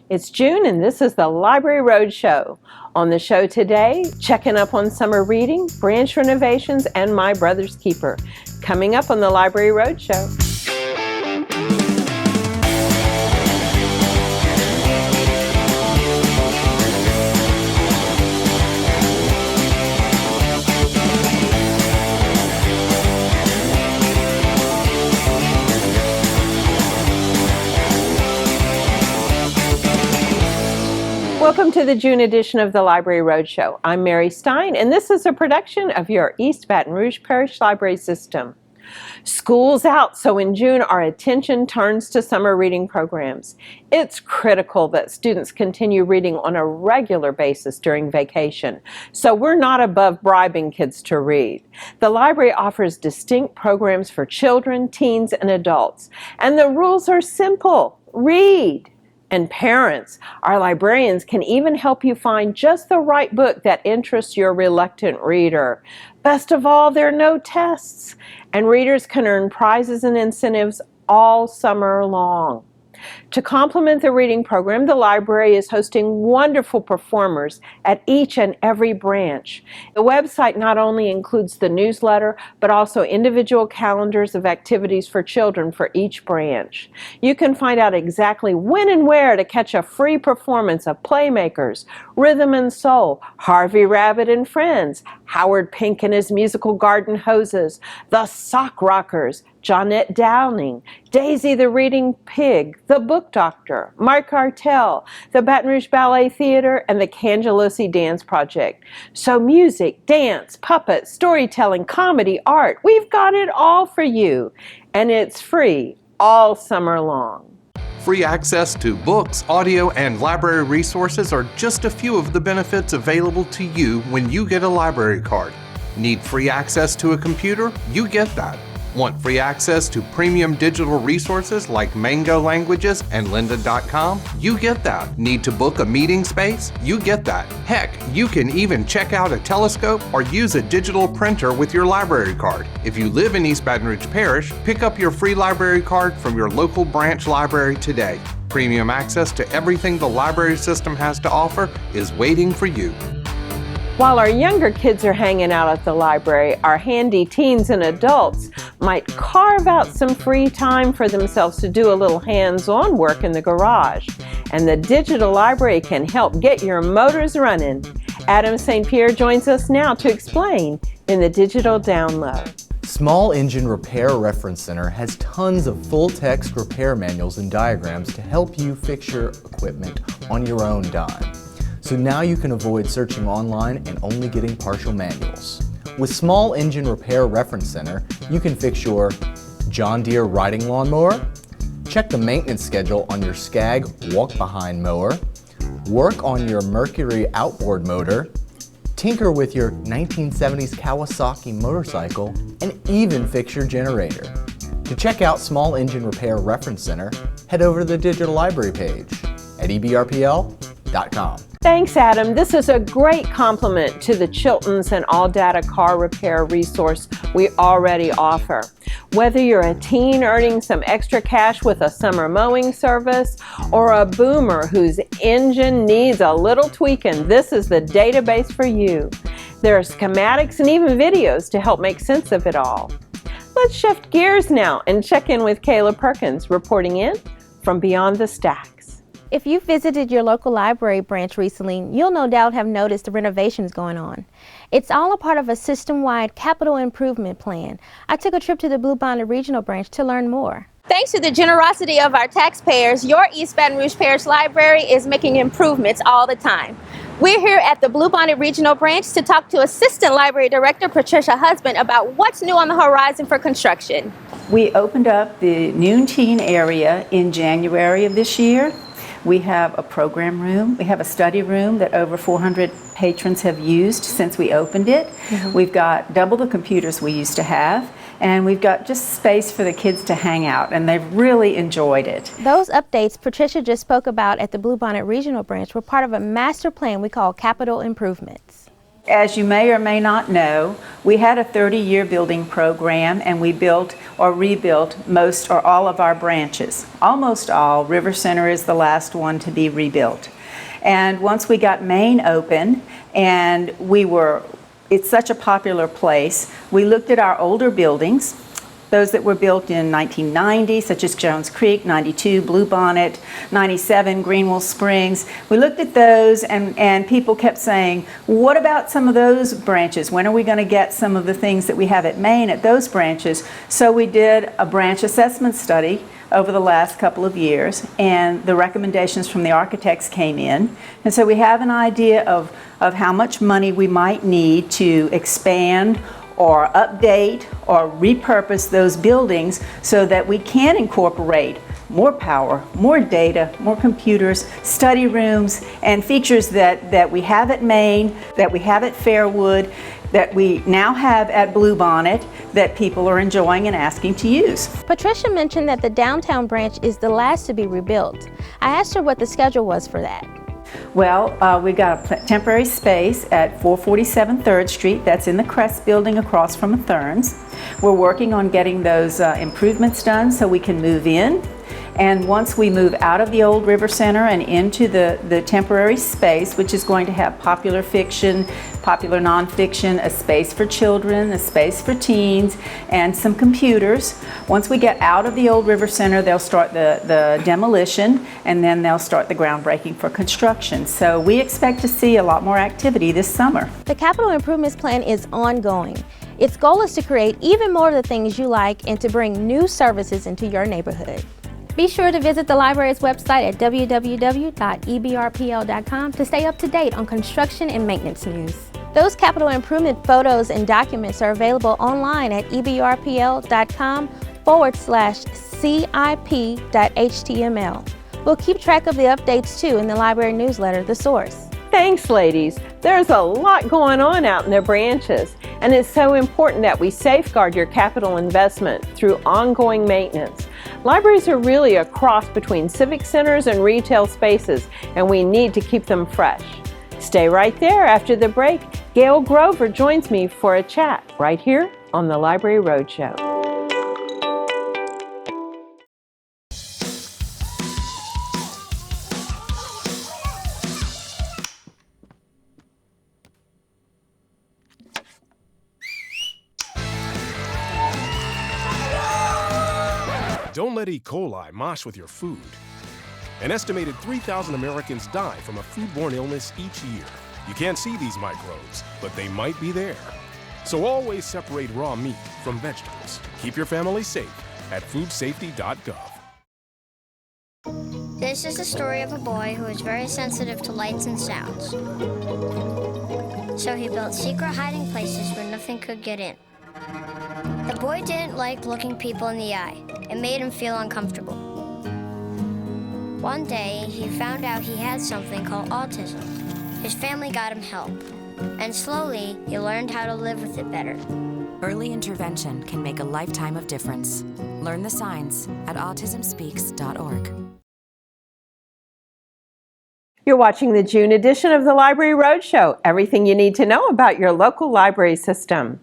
It's June and this is the Library Roadshow. On the show today, checking up on summer reading, branch renovations, and My Brother's Keeper. Coming up on the Library Roadshow. Welcome to the June edition of the Library Roadshow. I'm Mary Stein, and this is a production of your East Baton Rouge Parish Library System. School's out, so in June our attention turns to summer reading programs. It's critical that students continue reading on a regular basis during vacation, so we're not above bribing kids to read. The library offers distinct programs for children, teens, and adults, and the rules are simple. Read! And parents, our librarians can even help you find just the right book that interests your reluctant reader. Best of all, there are no tests, and readers can earn prizes and incentives all summer long. To complement the reading program, the library is hosting wonderful performers at each and every branch. The website not only includes the newsletter, but also individual calendars of activities for children for each branch. You can find out exactly when and where to catch a free performance of Playmakers, Rhythm and Soul, Harvey Rabbit and Friends, Howard Pink and his musical Garden Hoses, The Sock Rockers, Johnette Downing, Daisy the Reading Pig, The Book Doctor, Mike Cartel, the Baton Rouge Ballet Theater, and the Cangelosi Dance Project. So music, dance, puppets, storytelling, comedy, art, we've got it all for you. And it's free all summer long. Free access to books, audio, and library resources are just a few of the benefits available to you when you get a library card. Need free access to a computer? You get that. Want free access to premium digital resources like Mango Languages and lynda.com? You get that. Need to book a meeting space? You get that. Heck, you can even check out a telescope or use a digital printer with your library card. If you live in East Baton Rouge Parish, pick up your free library card from your local branch library today. Premium access to everything the library system has to offer is waiting for you. While our younger kids are hanging out at the library, our handy teens and adults might carve out some free time for themselves to do a little hands-on work in the garage. And the digital library can help get your motors running. Adam St. Pierre joins us now to explain in the digital download. Small Engine Repair Reference Center has tons of full-text repair manuals and diagrams to help you fix your equipment on your own dime. So now you can avoid searching online and only getting partial manuals. With Small Engine Repair Reference Center, you can fix your John Deere riding lawnmower, check the maintenance schedule on your Skag walk-behind mower, work on your Mercury outboard motor, tinker with your 1970s Kawasaki motorcycle, and even fix your generator. To check out Small Engine Repair Reference Center, head over to the digital library page at ebrpl.com. Thanks, Adam. This is a great complement to the Chilton's and All Data car repair resource we already offer. Whether you're a teen earning some extra cash with a summer mowing service or a boomer whose engine needs a little tweaking, this is the database for you. There are schematics and even videos to help make sense of it all. Let's shift gears now and check in with Kayla Perkins, reporting in from Beyond the Stacks. If you visited your local library branch recently, you'll no doubt have noticed the renovations going on. It's all a part of a system-wide capital improvement plan. I took a trip to the Bluebonnet Regional Branch to learn more. Thanks to the generosity of our taxpayers, your East Baton Rouge Parish Library is making improvements all the time. We're here at the Bluebonnet Regional Branch to talk to Assistant Library Director Patricia Husband about what's new on the horizon for construction. We opened up the noon teen area in January of this year. We have a program room. We have a study room that over 400 patrons have used since we opened it. We've got double the computers we used to have, and we've got just space for the kids to hang out, and they've really enjoyed it. Those updates Patricia just spoke about at the Bluebonnet Regional Branch were part of a master plan we call Capital Improvements. As you may or may not know, we had a 30-year building program, and we built or rebuilt most or all of our branches. Almost all. River Center is the last one to be rebuilt. And once we got Main open, and it's such a popular place, we looked at our older buildings, those that were built in 1990, such as Jones Creek, 92, Bluebonnet, 97, Greenwell Springs. We looked at those, and people kept saying, what about some of those branches? When are we going to get some of the things that we have at Main at those branches? So we did a branch assessment study over the last couple of years, and the recommendations from the architects came in. And so we have an idea of how much money we might need to expand or update or repurpose those buildings so that we can incorporate more power, more data, more computers, study rooms, and features that we have at Main, that we have at Fairwood, that we now have at Bluebonnet, that people are enjoying and asking to use. Patricia mentioned that the downtown branch is the last to be rebuilt. I asked her what the schedule was for that. Well, we've got a temporary space at 447 3rd Street. That's in the Crest building across from Thurns. We're working on getting those improvements done so we can move in. And once we move out of the old River Center and into the temporary space, which is going to have popular fiction, popular nonfiction, a space for children, a space for teens, and some computers. Once we get out of the old River Center, they'll start the demolition, and then they'll start the groundbreaking for construction. So we expect to see a lot more activity this summer. The capital improvements plan is ongoing. Its goal is to create even more of the things you like and to bring new services into your neighborhood. Be sure to visit the library's website at www.ebrpl.com to stay up to date on construction and maintenance news. Those capital improvement photos and documents are available online at ebrpl.com/cip.html. We'll keep track of the updates too in the library newsletter, The Source. Thanks, ladies. There's a lot going on out in the branches, and it's so important that we safeguard your capital investment through ongoing maintenance. Libraries are really a cross between civic centers and retail spaces, and we need to keep them fresh. Stay right there. After the break, Gail Grover joins me for a chat right here on the Library Roadshow. Don't let E. coli mosh with your food. An estimated 3,000 Americans die from a foodborne illness each year. You can't see these microbes, but they might be there. So always separate raw meat from vegetables. Keep your family safe at foodsafety.gov. This is the story of a boy who is very sensitive to lights and sounds. So he built secret hiding places where nothing could get in. The boy didn't like looking people in the eye. It made him feel uncomfortable. One day, he found out he had something called autism. His family got him help, and slowly, he learned how to live with it better. Early intervention can make a lifetime of difference. Learn the signs at autismspeaks.org. You're watching the June edition of the Library Roadshow. Everything you need to know about your local library system.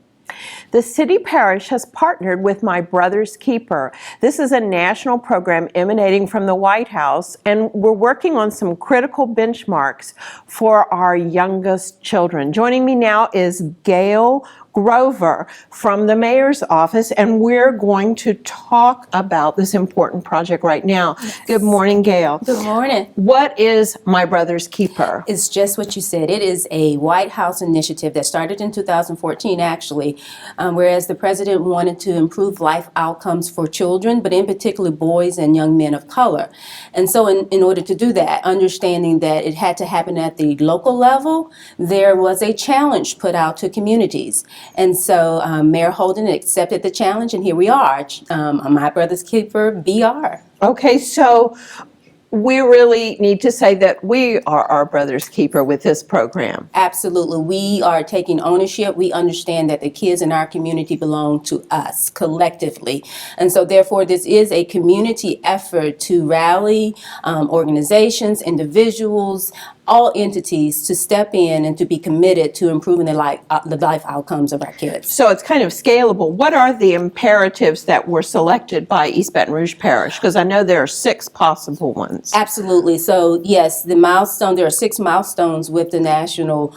The City Parish has partnered with My Brother's Keeper. This is a national program emanating from the White House, and we're working on some critical benchmarks for our youngest children. Joining me now is Gail Grover from the Mayor's Office, and we're going to talk about this important project right now. Yes. Good morning, Gail. Good morning. What is My Brother's Keeper? It's just what you said. It is a White House initiative that started in 2014, actually, whereas the president wanted to improve life outcomes for children, but in particular boys and young men of color. And so in order to do that, understanding that it had to happen at the local level, there was a challenge put out to communities. And so Mayor Holden accepted the challenge, and here we are, My Brother's Keeper, BR. Okay, so we really need to say that we are our brother's keeper with this program. Absolutely. We are taking ownership. We understand that the kids in our community belong to us collectively. And so therefore, this is a community effort to rally organizations, individuals, all entities to step in and to be committed to improving the life outcomes of our kids. So it's kind of scalable. What are the imperatives that were selected by East Baton Rouge Parish? Because I know there are 6 possible ones. Absolutely. So yes, there are 6 milestones with the national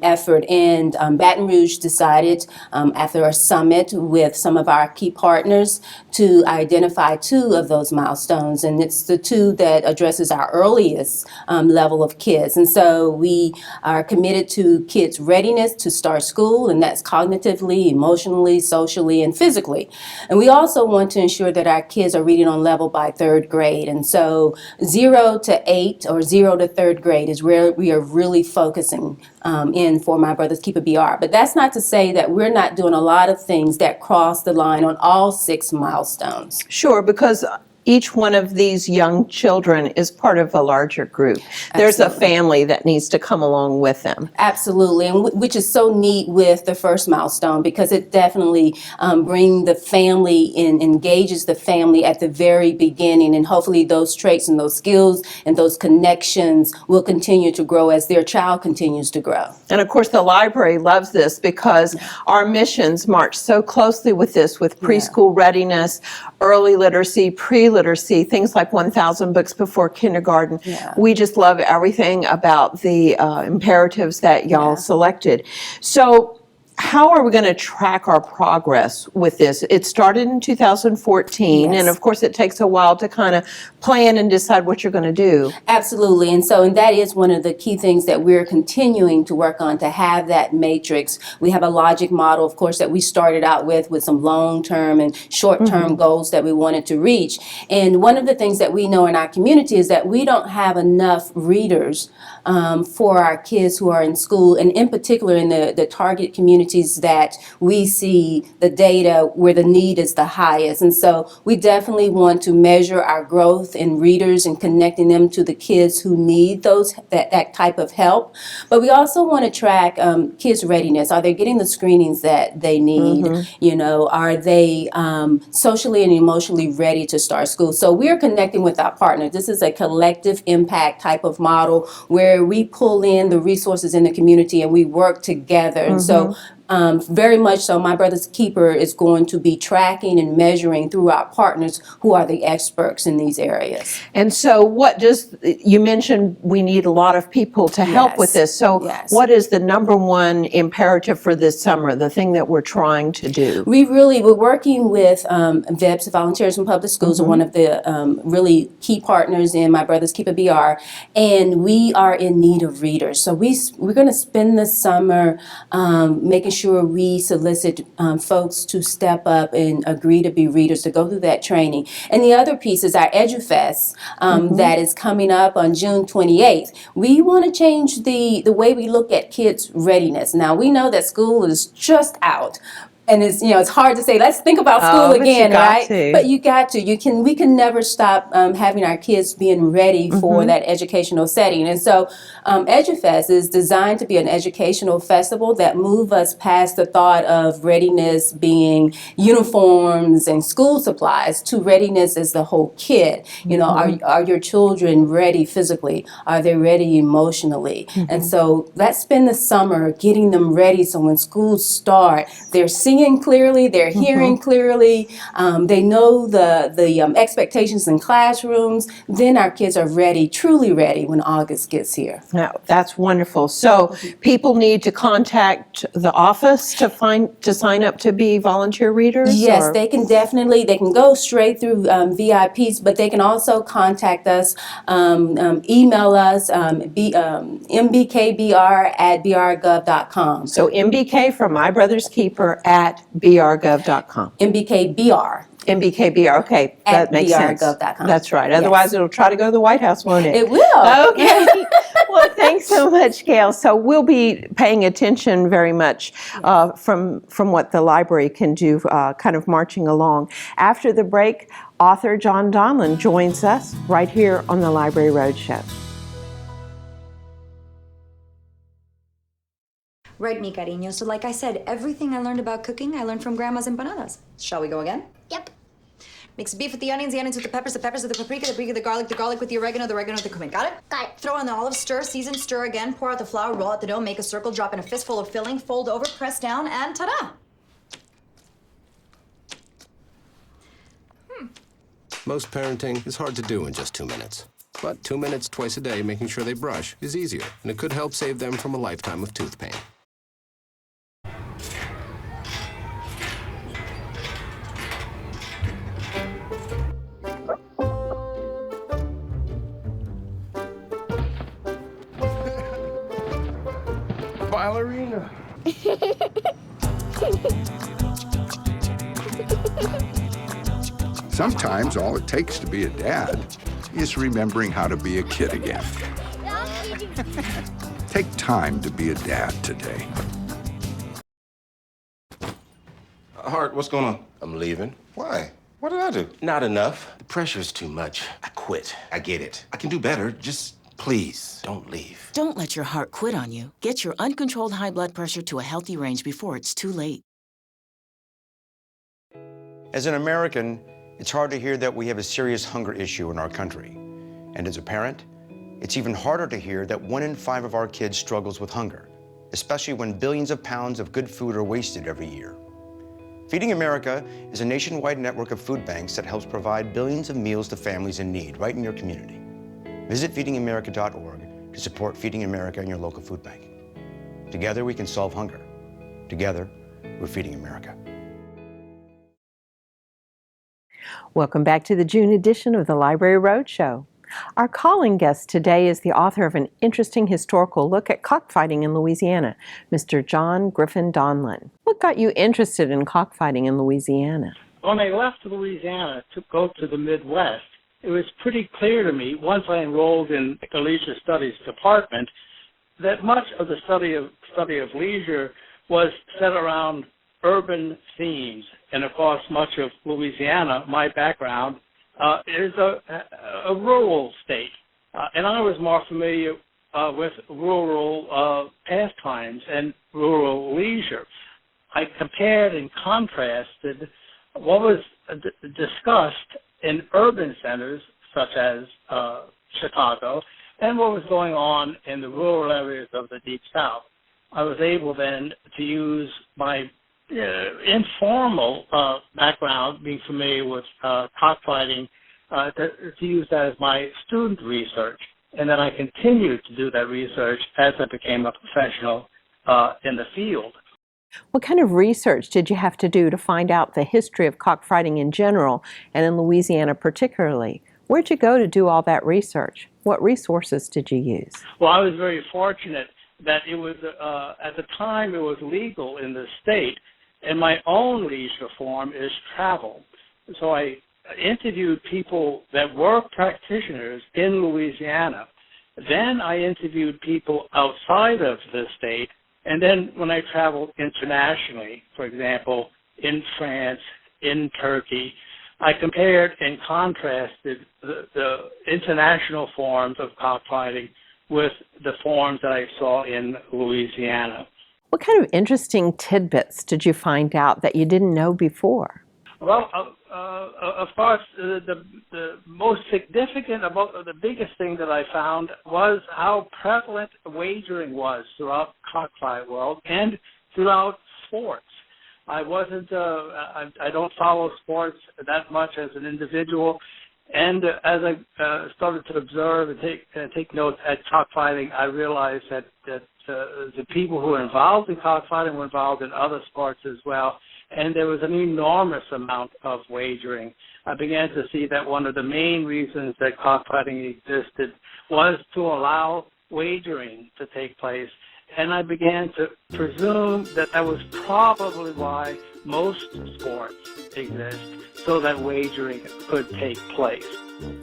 effort, and Baton Rouge decided after a summit with some of our key partners to identify 2 of those milestones, and it's the 2 that addresses our earliest level of kids. And so we are committed to kids' readiness to start school, and that's cognitively, emotionally, socially, and physically. And we also want to ensure that our kids are reading on level by 3rd grade. And so 0 to 8 or 0 to 3rd grade is where we are really focusing in for My Brother's Keeper BR. But that's not to say that we're not doing a lot of things that cross the line on all 6 milestones. Sure, because each one of these young children is part of a larger group. There's a family that needs to come along with them. Absolutely, and which is so neat with the first milestone, because it definitely brings the family and engages the family at the very beginning, and hopefully those traits and those skills and those connections will continue to grow as their child continues to grow. And of course the library loves this because our missions march so closely with this, with preschool readiness, early literacy, pre-literacy, things like 1,000 books before kindergarten. We just love everything about the imperatives that y'all selected. So how are we going to track our progress with this? It started in 2014, and of course it takes a while to kind of plan and decide what you're going to do. Absolutely, and that is one of the key things that we're continuing to work on, to have that matrix. We have a logic model, of course, that we started out with some long-term and short-term goals that we wanted to reach. And one of the things that we know in our community is that we don't have enough readers for our kids who are in school, and in particular in the target communities that we see the data where the need is the highest. And so we definitely want to measure our growth in readers and connecting them to the kids who need that type of help. But we also want to track kids' readiness. Are they getting the screenings that they need? You know, are they socially and emotionally ready to start school? So we're connecting with our partners. This is a collective impact type of model where we pull in the resources in the community and we work together. And so very much so, My Brother's Keeper is going to be tracking and measuring through our partners who are the experts in these areas. And so you mentioned we need a lot of people to help with this. So what is the number one imperative for this summer, the thing that we're trying to do? We're working with VIPS, Volunteers in Public Schools, are one of the really key partners in My Brother's Keeper BR, and we are in need of readers. So we're going to spend the summer making sure we solicit folks to step up and agree to be readers, to go through that training. And the other piece is our EduFest that is coming up on June 28th. We want to change the way we look at kids' readiness. Now, we know that school is just out. And it's hard to say, let's think about school again, right? But you got to. We can never stop having our kids being ready for that educational setting. And so EduFest is designed to be an educational festival that move us past the thought of readiness being uniforms and school supplies to readiness as the whole kid. You know, are your children ready physically? Are they ready emotionally? And so let's spend the summer getting them ready so when schools start, they're seeing clearly, they're hearing clearly, they know the expectations in classrooms. Then our kids are ready, truly ready, when August gets here. Now, that's wonderful. So people need to contact the office to sign up to be volunteer readers? Yes, they can go straight through VIPs, but they can also contact us, email us, mbkbr@brgov.com. So MBK for My Brother's Keeper at brgov.com. MBKBR. MBKBR, okay, that makes sense. brgov.com. That's right. Otherwise, it'll try to go to the White House, won't it? It will. Okay. Well, thanks so much, Gail. So we'll be paying attention very much from what the library can do, kind of marching along. After the break, author John Donlan joins us right here on the Library Roadshow. Right, mi cariño. So like I said, everything I learned about cooking, I learned from Grandma's Empanadas. Shall we go again? Yep. Mix the beef with the onions with the peppers with the paprika with the garlic with the oregano with the cumin. Got it? Got it. Throw in the olives, stir, season, stir again, pour out the flour, roll out the dough, make a circle, drop in a fistful of filling, fold over, press down, and ta-da! Most parenting is hard to do in just 2 minutes. But 2 minutes twice a day making sure they brush is easier, and it could help save them from a lifetime of tooth pain. Ballerina. Sometimes all it takes to be a dad is remembering how to be a kid again. Take time to be a dad today. Hart, what's going on? I'm leaving. Why? What did I do? Not enough. The pressure's too much. I quit. I get it. I can do better. Just please don't leave. Don't let your heart quit on you. Get your uncontrolled high blood pressure to a healthy range before it's too late. As an American, it's hard to hear that we have a serious hunger issue in our country. And as a parent, it's even harder to hear that 1 in 5 of our kids struggles with hunger, especially when billions of pounds of good food are wasted every year. Feeding America is a nationwide network of food banks that helps provide billions of meals to families in need right in your community. Visit feedingamerica.org to support Feeding America and your local food bank. Together we can solve hunger. Together, we're Feeding America. Welcome back to the June edition of the Library Roadshow. Our calling guest today is the author of an interesting historical look at cockfighting in Louisiana, Mr. John Griffin Donlon. What got you interested in cockfighting in Louisiana? When I left Louisiana to go to the Midwest, it was pretty clear to me, once I enrolled in the Leisure Studies department, that much of the study of leisure was set around urban themes. And of course, much of Louisiana, my background, is a rural state. And I was more familiar with rural pastimes and rural leisure. I compared and contrasted what was discussed in urban centers, such as Chicago, and what was going on in the rural areas of the Deep South. I was able then to use my informal background, being familiar with cockfighting, to use that as my student research. And then I continued to do that research as I became a professional in the field. What kind of research did you have to do to find out the history of cockfighting in general and in Louisiana particularly? Where'd you go to do all that research? What resources did you use? Well, I was very fortunate that it was, at the time, it was legal in the state, and my own leisure form is travel. So I interviewed people that were practitioners in Louisiana. Then I interviewed people outside of the state. And then when I traveled internationally, for example, in France, in Turkey, I compared and contrasted the international forms of cockfighting with the forms that I saw in Louisiana. What kind of interesting tidbits did you find out that you didn't know before? Well, of course, the most significant, the biggest thing that I found was how prevalent wagering was throughout the cockfight world and throughout sports. I don't follow sports that much as an individual, and as I started to observe and take notes at cockfighting, I realized that the people who were involved in cockfighting were involved in other sports as well. And there was an enormous amount of wagering. I began to see that one of the main reasons that cockfighting existed was to allow wagering to take place. And I began to presume that that was probably why most sports exist, so that wagering could take place.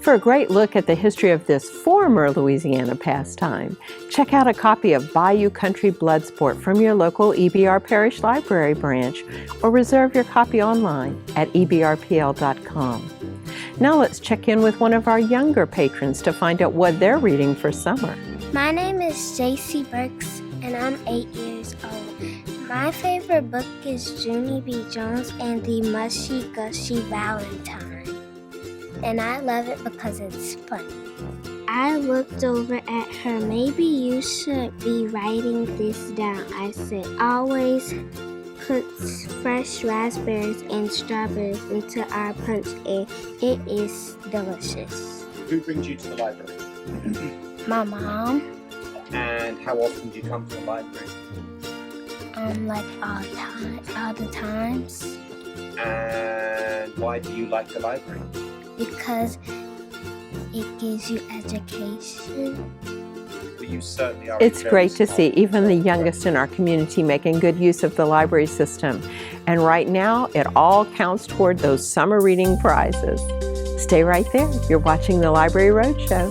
For a great look at the history of this former Louisiana pastime, check out a copy of Bayou Country Bloodsport from your local EBR Parish Library branch, or reserve your copy online at ebrpl.com. Now let's check in with one of our younger patrons to find out what they're reading for summer. My name is JC Burks, and I'm 8 years old. My favorite book is Junie B. Jones and the Mushy Gushy Valentine. and I love it because it's fun. I looked over at her. Maybe you should be writing this down. I said, always puts fresh raspberries and strawberries into our punch, and it is delicious. Who brings you to the library? My mom, And how often do you come to the library? like all the times, And why do you like the library? because it gives you education. Well, you certainly are. It's very great to smart. see even the youngest in our community making good use of the library system. And right now, it all counts toward those summer reading prizes. Stay right there. You're watching the Library Roadshow.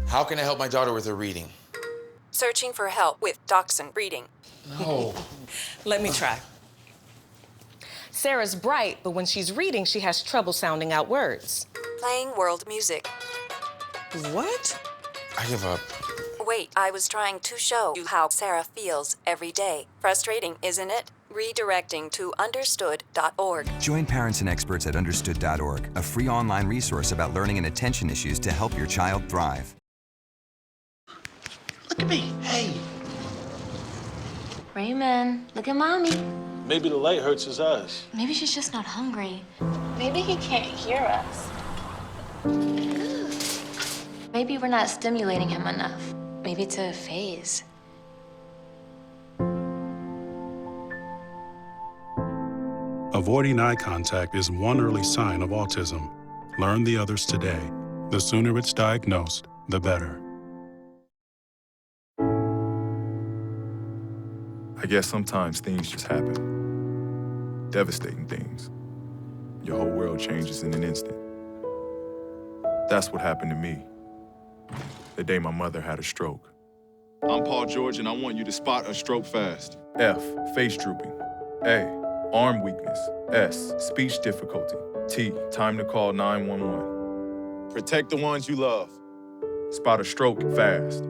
How can I help my daughter with her reading? Searching for help with Dachshund Reading. No. Let me try. Sarah's bright, but when she's reading, she has trouble sounding out words. Playing world music. What? I give up. Wait, I was trying to show you how Sarah feels every day. Frustrating, isn't it? Redirecting to understood.org. Join parents and experts at understood.org, a free online resource about learning and attention issues to help your child thrive. Look at me. Hey. Raymond, look at Mommy. Maybe the light hurts his eyes. Maybe she's just not hungry. Maybe he can't hear us. Maybe we're not stimulating him enough. Maybe it's a phase. Avoiding eye contact is one early sign of autism. Learn the others today. The sooner it's diagnosed, the better. I guess sometimes things just happen. Devastating things. Your whole world changes in an instant. That's what happened to me the day my mother had a stroke. I'm Paul George, and I want you to spot a stroke fast. F, face drooping. A, arm weakness. S, speech difficulty. T, time to call 911. Protect the ones you love. Spot a stroke fast.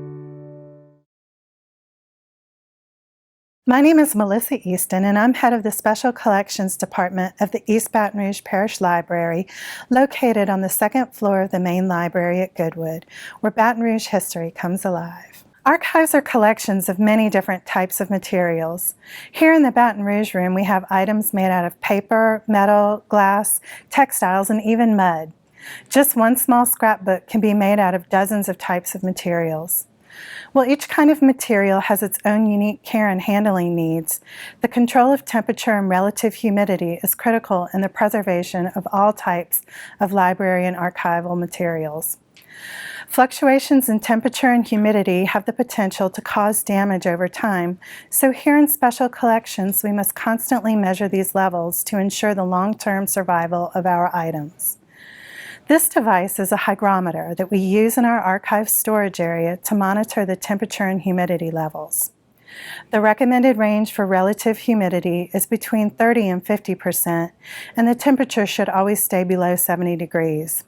My name is Melissa Easton, and I'm head of the Special Collections Department of the East Baton Rouge Parish Library, located on the second floor of the main library at Goodwood, where Baton Rouge history comes alive. Archives are collections of many different types of materials. Here in the Baton Rouge room, we have items made out of paper, metal, glass, textiles, and even mud. Just one small scrapbook can be made out of dozens of types of materials. While each kind of material has its own unique care and handling needs, the control of temperature and relative humidity is critical in the preservation of all types of library and archival materials. Fluctuations in temperature and humidity have the potential to cause damage over time, so here in Special Collections we must constantly measure these levels to ensure the long-term survival of our items. This device is a hygrometer that we use in our archive storage area to monitor the temperature and humidity levels. The recommended range for relative humidity is between 30 and 50%, and the temperature should always stay below 70 degrees.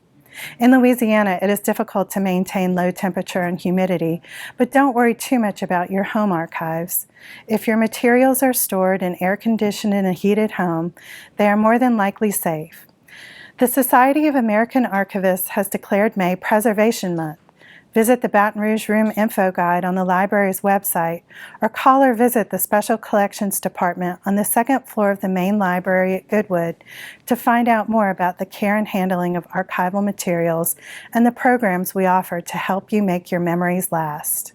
In Louisiana, it is difficult to maintain low temperature and humidity, but don't worry too much about your home archives. If your materials are stored and air-conditioned in a heated home, they are more than likely safe. The Society of American Archivists has declared May Preservation Month. Visit the Baton Rouge Room Info Guide on the library's website, or call or visit the Special Collections Department on the second floor of the main library at Goodwood to find out more about the care and handling of archival materials and the programs we offer to help you make your memories last.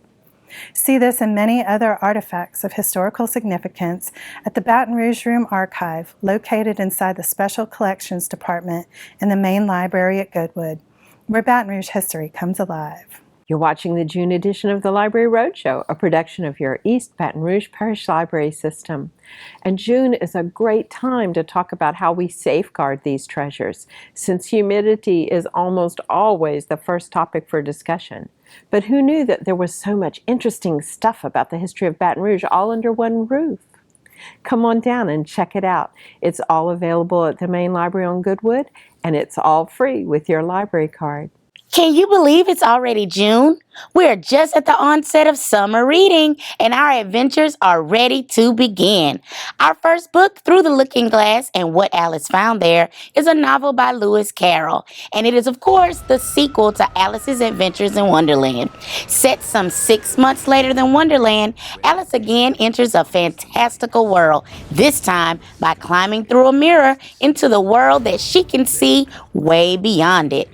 See this and many other artifacts of historical significance at the Baton Rouge Room Archive, located inside the Special Collections Department in the main library at Goodwood, where Baton Rouge history comes alive. You're watching the June edition of the Library Roadshow, a production of your East Baton Rouge Parish Library System. And June is a great time to talk about how we safeguard these treasures, since humidity is almost always the first topic for discussion. But who knew that there was so much interesting stuff about the history of Baton Rouge all under one roof? Come on down and check it out. It's all available at the main library on Goodwood, and it's all free with your library card. Can you believe it's already June? We're just at the onset of summer reading, and our adventures are ready to begin. Our first book, Through the Looking Glass and What Alice Found There, is a novel by Lewis Carroll, and it is, of course, the sequel to Alice's Adventures in Wonderland. Set some 6 months later than Wonderland, Alice again enters a fantastical world, this time by climbing through a mirror into the world that she can see way beyond it.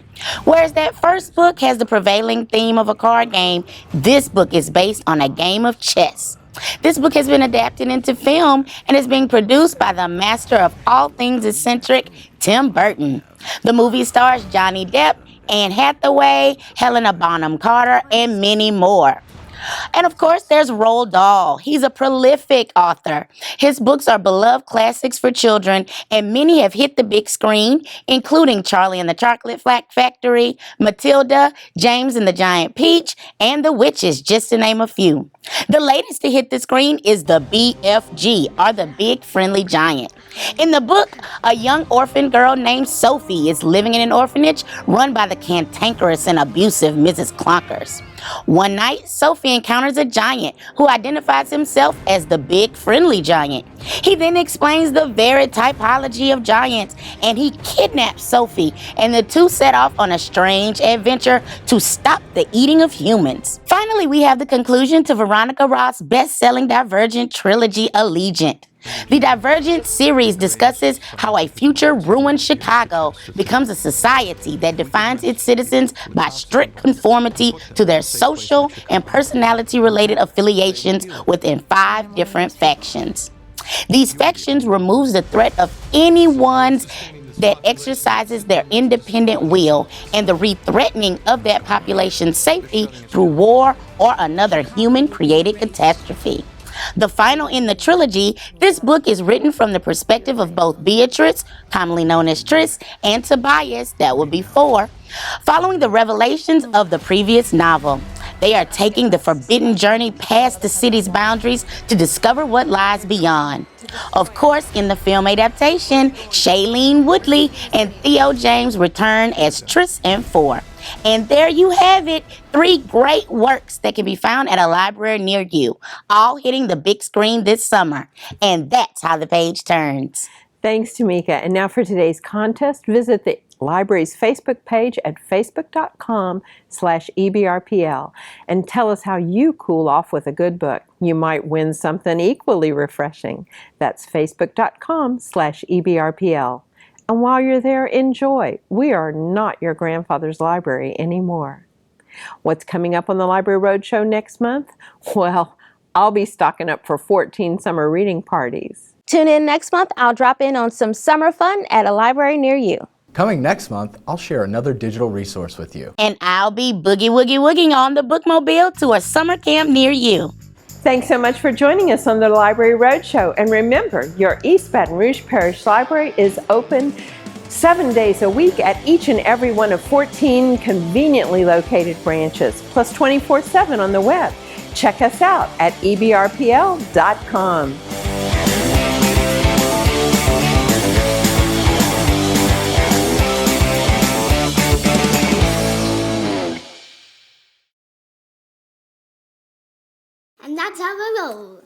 Whereas that first book has the prevailing theme of a card game, this book is based on a game of chess. This book has been adapted into film and is being produced by the master of all things eccentric, Tim Burton. The movie stars Johnny Depp, Anne Hathaway, Helena Bonham Carter, and many more. And of course, there's Roald Dahl. He's a prolific author. His books are beloved classics for children, and many have hit the big screen, including Charlie and the Chocolate Factory, Matilda, James and the Giant Peach, and The Witches, just to name a few. The latest to hit the screen is the BFG, or the Big Friendly Giant. In the book, a young orphan girl named Sophie is living in an orphanage run by the cantankerous and abusive Mrs. Clonkers. One night, Sophie encounters a giant who identifies himself as the Big Friendly Giant. He then explains the very typology of giants, and he kidnaps Sophie, and the two set off on a strange adventure to stop the eating of humans. Finally, we have the conclusion to Veronica Roth's best-selling Divergent trilogy, Allegiant. The Divergent series discusses how a future ruined Chicago becomes a society that defines its citizens by strict conformity to their social and personality-related affiliations within 5 different factions. These factions removes the threat of anyone that exercises their independent will and the re-threatening of that population's safety through war or another human-created catastrophe. The final in the trilogy, this book is written from the perspective of both Beatrice, commonly known as Triss, and Tobias, that would be 4, following the revelations of the previous novel. They are taking the forbidden journey past the city's boundaries to discover what lies beyond. Of course, in the film adaptation, Shailene Woodley and Theo James return as Triss and 4. And there you have it, 3 great works that can be found at a library near you, all hitting the big screen this summer. And that's how the page turns. Thanks, Tamika. And now for today's contest, visit the library's Facebook page at facebook.com/EBRPL and tell us how you cool off with a good book. You might win something equally refreshing. That's facebook.com/EBRPL. And while you're there, enjoy. We are not your grandfather's library anymore. What's coming up on the Library Roadshow next month? Well, I'll be stocking up for 14 summer reading parties. Tune in next month. I'll drop in on some summer fun at a library near you. Coming next month, I'll share another digital resource with you. And I'll be boogie-woogie-wooging on the bookmobile to a summer camp near you. Thanks so much for joining us on the Library Roadshow. And remember, your East Baton Rouge Parish Library is open 7 days a week at each and every one of 14 conveniently located branches, plus 24/7 on the web. Check us out at ebrpl.com. And that's how I roll.